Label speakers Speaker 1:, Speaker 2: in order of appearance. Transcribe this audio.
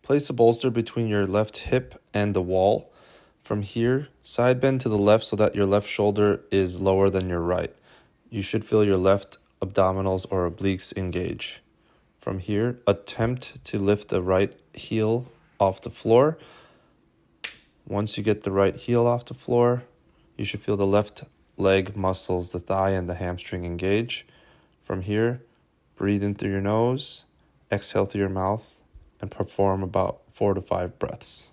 Speaker 1: Place a bolster between your left hip and the wall. From here, side bend to the left so that your left shoulder is lower than your right. You should feel your left abdominals or obliques engage. From here, attempt to lift the right heel off the floor. Once you get the right heel off the floor, you should feel the left leg muscles, the thigh and the hamstring engage. From here, breathe in through your nose, exhale through your mouth, and perform about 4 to 5 breaths.